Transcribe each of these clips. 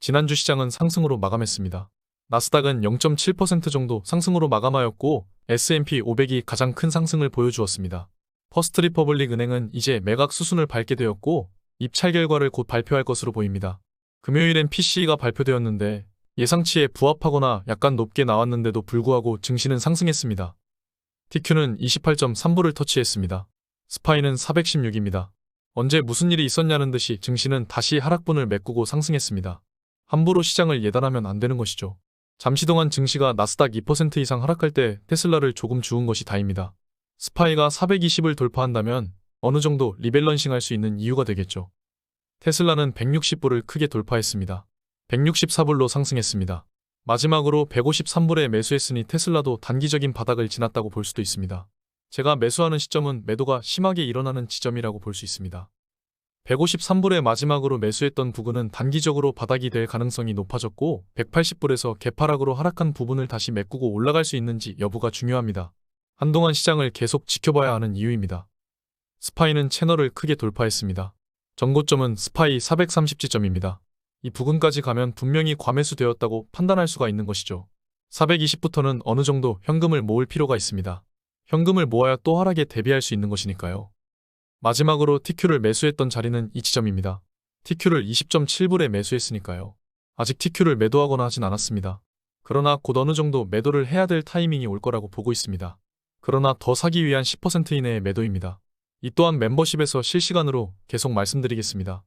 지난주 시장은 상승으로 마감했습니다. 나스닥은 0.7% 정도 상승으로 마감하였고 S&P 500이 가장 큰 상승을 보여주었습니다. 퍼스트 리퍼블릭 은행은 이제 매각 수순을 밟게 되었고 입찰 결과를 곧 발표할 것으로 보입니다. 금요일엔 PCE가 발표되었는데 예상치에 부합하거나 약간 높게 나왔는데도 불구하고 증시는 상승했습니다. TQ는 28.3부를 터치했습니다. 스파이는 416입니다. 언제 무슨 일이 있었냐는 듯이 증시는 다시 하락분을 메꾸고 상승했습니다. 함부로 시장을 예단하면 안 되는 것이죠. 잠시 동안 증시가 나스닥 2% 이상 하락할 때 테슬라를 조금 주운 것이 다입니다. 스파이가 420을 돌파한다면 어느 정도 리밸런싱 할 수 있는 이유가 되겠죠. 테슬라는 160불을 크게 돌파했습니다. 164불로 상승했습니다. 마지막으로 153불에 매수했으니 테슬라도 단기적인 바닥을 지났다고 볼 수도 있습니다. 제가 매수하는 시점은 매도가 심하게 일어나는 지점이라고 볼 수 있습니다. 153불에 마지막으로 매수했던 부근은 단기적으로 바닥이 될 가능성이 높아졌고 180불에서 개파락으로 하락한 부분을 다시 메꾸고 올라갈 수 있는지 여부가 중요합니다. 한동안 시장을 계속 지켜봐야 하는 이유입니다. 스파이는 채널을 크게 돌파했습니다. 전고점은 스파이 430지점입니다. 이 부근까지 가면 분명히 과매수 되었다고 판단할 수가 있는 것이죠. 420부터는 어느 정도 현금을 모을 필요가 있습니다. 현금을 모아야 또 하락에 대비할 수 있는 것이니까요. 마지막으로 TQ를 매수했던 자리는 이 지점입니다. TQ를 20.7불에 매수했으니까요. 아직 TQ를 매도하거나 하진 않았습니다. 그러나 곧 어느 정도 매도를 해야 될 타이밍이 올 거라고 보고 있습니다. 그러나 더 사기 위한 10% 이내의 매도입니다. 이 또한 멤버십에서 실시간으로 계속 말씀드리겠습니다.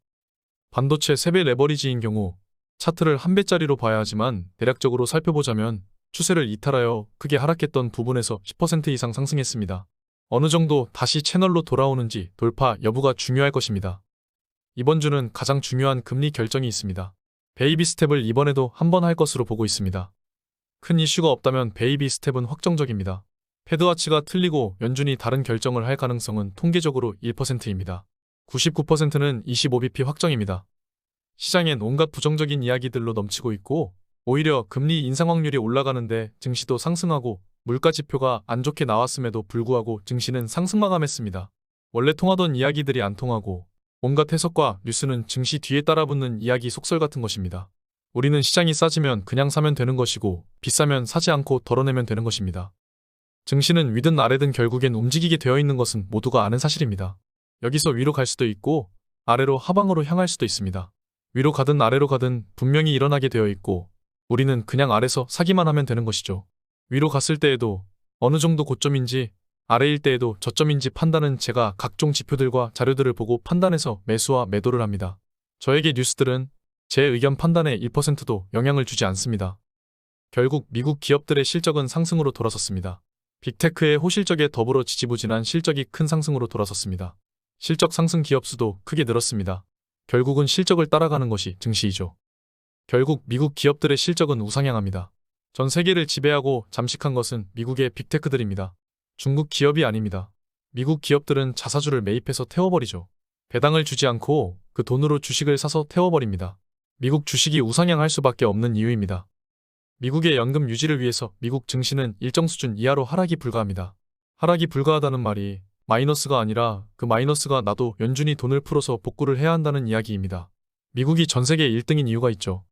반도체 3배 레버리지인 경우 차트를 한 배짜리로 봐야 하지만 대략적으로 살펴보자면 추세를 이탈하여 크게 하락했던 부분에서 10% 이상 상승했습니다. 어느 정도 다시 채널로 돌아오는지 돌파 여부가 중요할 것입니다. 이번 주는 가장 중요한 금리 결정이 있습니다. 베이비 스텝을 이번에도 한 번 할 것으로 보고 있습니다. 큰 이슈가 없다면 베이비 스텝은 확정적입니다. 패드와치가 틀리고 연준이 다른 결정을 할 가능성은 통계적으로 1%입니다. 99%는 25bp 확정입니다. 시장엔 온갖 부정적인 이야기들로 넘치고 있고 오히려 금리 인상 확률이 올라가는데 증시도 상승하고 물가 지표가 안 좋게 나왔음에도 불구하고 증시는 상승 마감했습니다. 원래 통하던 이야기들이 안 통하고 온갖 해석과 뉴스는 증시 뒤에 따라붙는 이야기 속설 같은 것입니다. 우리는 시장이 싸지면 그냥 사면 되는 것이고 비싸면 사지 않고 덜어내면 되는 것입니다. 증시는 위든 아래든 결국엔 움직이게 되어 있는 것은 모두가 아는 사실입니다. 여기서 위로 갈 수도 있고 아래로 하방으로 향할 수도 있습니다. 위로 가든 아래로 가든 분명히 일어나게 되어 있고 우리는 그냥 아래서 사기만 하면 되는 것이죠. 위로 갔을 때에도 어느 정도 고점인지 아래일 때에도 저점인지 판단은 제가 각종 지표들과 자료들을 보고 판단해서 매수와 매도를 합니다. 저에게 뉴스들은 제 의견 판단에 1%도 영향을 주지 않습니다. 결국 미국 기업들의 실적은 상승으로 돌아섰습니다. 빅테크의 호실적에 더불어 지지부진한 실적이 큰 상승으로 돌아섰습니다. 실적 상승 기업 수도 크게 늘었습니다. 결국은 실적을 따라가는 것이 증시이죠. 결국 미국 기업들의 실적은 우상향합니다. 전 세계를 지배하고 잠식한 것은 미국의 빅테크들입니다. 중국 기업이 아닙니다. 미국 기업들은 자사주를 매입해서 태워버리죠. 배당을 주지 않고 그 돈으로 주식을 사서 태워버립니다. 미국 주식이 우상향할 수밖에 없는 이유입니다. 미국의 연금 유지를 위해서 미국 증시는 일정 수준 이하로 하락이 불가합니다. 하락이 불가하다는 말이 마이너스가 아니라 그 마이너스가 나도 연준이 돈을 풀어서 복구를 해야 한다는 이야기입니다. 미국이 전 세계 1등인 이유가 있죠.